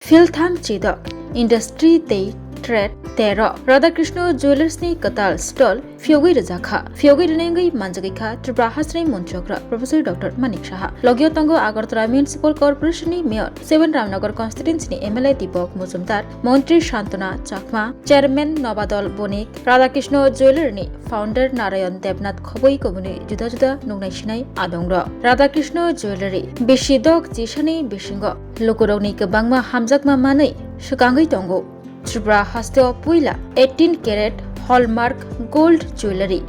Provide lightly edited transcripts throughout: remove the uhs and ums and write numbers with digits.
Filtham Chidok Industry Day Trade Tero Radhakrishna Jewelers ni Katal Stall Fiogi Razakha Fiogi Renengai Manjagika Tribra Hasrai Munchokra Professor Dr. Manik Shaha Logio Tango Agartala Municipal Corporation ni Mayor 7 Ramnagar Constituency ni MLA Deepak Mujumdar Montri Shantana Chakma Chairman Nobadol Bonik Radhakrishna Jeweler ni Founder Narayan Debnath Khoboi Kobuni Juda Juda Nungnai Shinai Adongro Radhakrishna Jewelry Bishidok Jishani Bishingo Lokuroni Kabangma Hamjakma Manai Shukangai Tongo Tribra Hasteo Puila 18 carat hallmark gold jewelry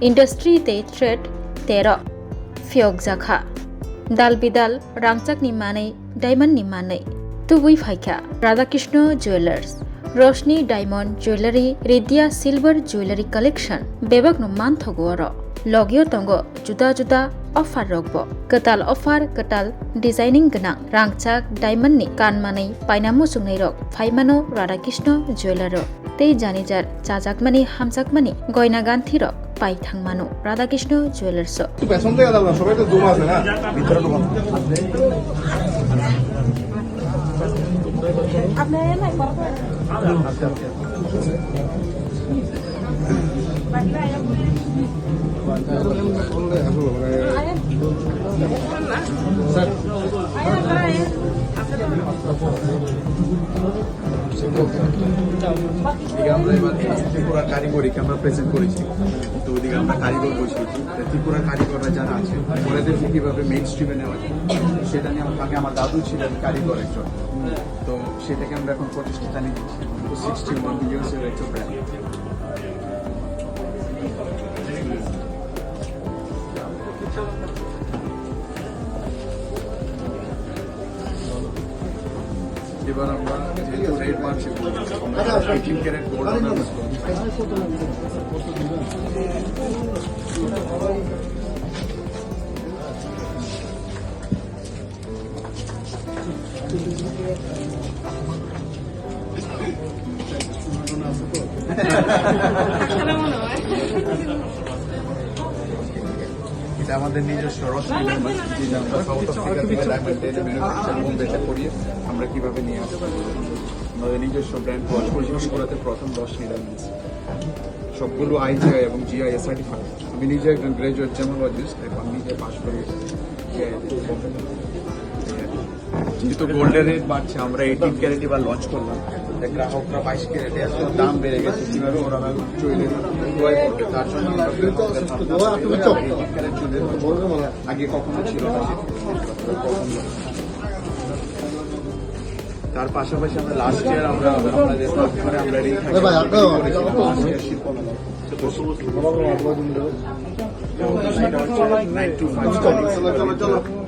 Industry Day Trade Tero Fiog Zakha Dal Bidal Rangchak ni Manai Diamond ni Manai Tubui Phaika Radhakrishna Jewelers Roshni Diamond Jewelry Ridya Silver Jewelry Collection Bebak no Manthoguaro Logio Tongo Juda Juda Offer Rogbo Katal Offer Katal Designing Ganang Rangchak Diamond ni Kanmanai Painamo Sungnai Rog Phaimano Radhakrishna Jeweler Tei Janijar Chajakmani Hamjakmani Goina Ganthi Rog Pai Thangmano Radhakrishna Jewelers পেছন থেকে দাও না সবাই তো zoom আছে না ভিতরে ঢোকানো আপনি নাই করতে আমরা এবার ত্রিপুরা কারিগরিকে আমরা প্রেজেন্ট করেছি তো ওইদিকে আমরা কারিগর বসিয়েছি ত্রিপুরা কারিগররা যারা আছে ওনাদেরকে কিভাবে মেইন স্ট্রিমে নেওয়া যায় সেটা নিয়ে আগে আমার দাদু ছিলেন কারিগর একজন তো সেটাকে আমরা এখন প্রতিষ্ঠা নিয়ে দিচ্ছি 61 years এর একটা ব্র্যান্ড এবার আমরা যেহেতু রেড মার্কশিপ 18 ক্যারেট গোল্ড অনার্স এটা আমাদের নিজস্ব রশ্মি যে আমরা সাউথ আফ্রিকা থেকে ডায়মন্ড এর ম্যানুফ্যাকচার বোম্বেতে করিয়ে আমরা কিভাবে নিয়ে আসবো আমাদের নিজস্ব ব্র্যান্ড পরিচালনা করাতে প্রথম 10 ডায়মন্ডস সবগুলো আইজিআই এবং জিআইএস সার্টিফাইড আমি নিজে একজন গ্রাজুয়েট জেমোলজিস্ট এবং নিজে পাস করি যেহেতু গোল্ডের রেট বাড়ছে আমরা 18 ক্যারেট এবার লঞ্চ করলাম গ্রাহকরা 22 ক্যারেটে এত দাম বেড়ে গেছে কিভাবে ওরা জুয়েলারি ক্রয় করবে তার জন্য আগে কখনো ছিল না তার পাশাপাশি আমরা লাস্ট ইয়ার আমরা আপনাদের করে আমরা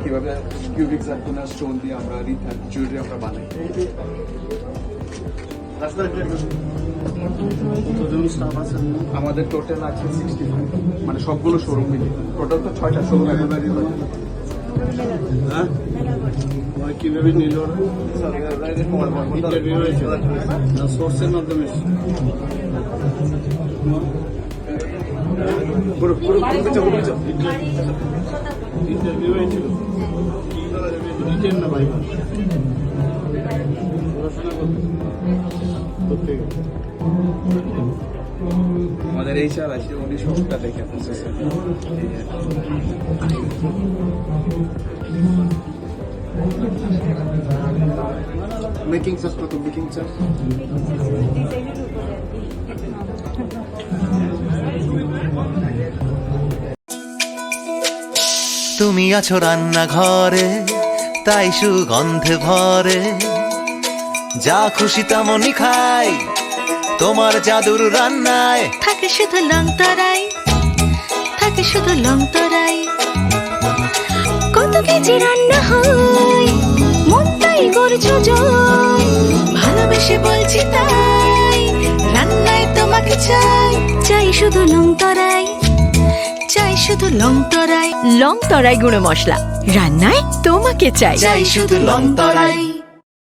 কিভাবে কিউবিক জারকোনা স্টোন দিয়ে আমরা জুয়েলারি আমরা বানাই আমাদের টোটাল আছে 65 মানে সবগুলো শোরুম মিলে টোটাল তো 6টা শোরুম কিভাবে নিল সোর্সের মাধ্যমে ইন্টারভিউ হয়েছিল রিটেন না ভাই পড়াশোনা করতে আমাদের এই চাল আছে 1900 দেখে মেকিং চার্জ কত মেকিং চার্জ তুমি আছো রান্নাঘরে তাই সুগন্ধে ভরে যা খুশি তেমনই খাই তোমার জাদুর রান্নায় থাকে শুধু লং তরাই থাকে শুধু লং তরাই কত কেজি রান্না হয় মন তাই করছো জয় ভালোবেসে বলছি তাই রান্নায় তোমাকে চাই চাই শুধু লং তরাই চাই শুধু লং তরাই গুঁড়ো মশলা রান্নায় তোমাকে চাই চাই শুধু লং তরাই।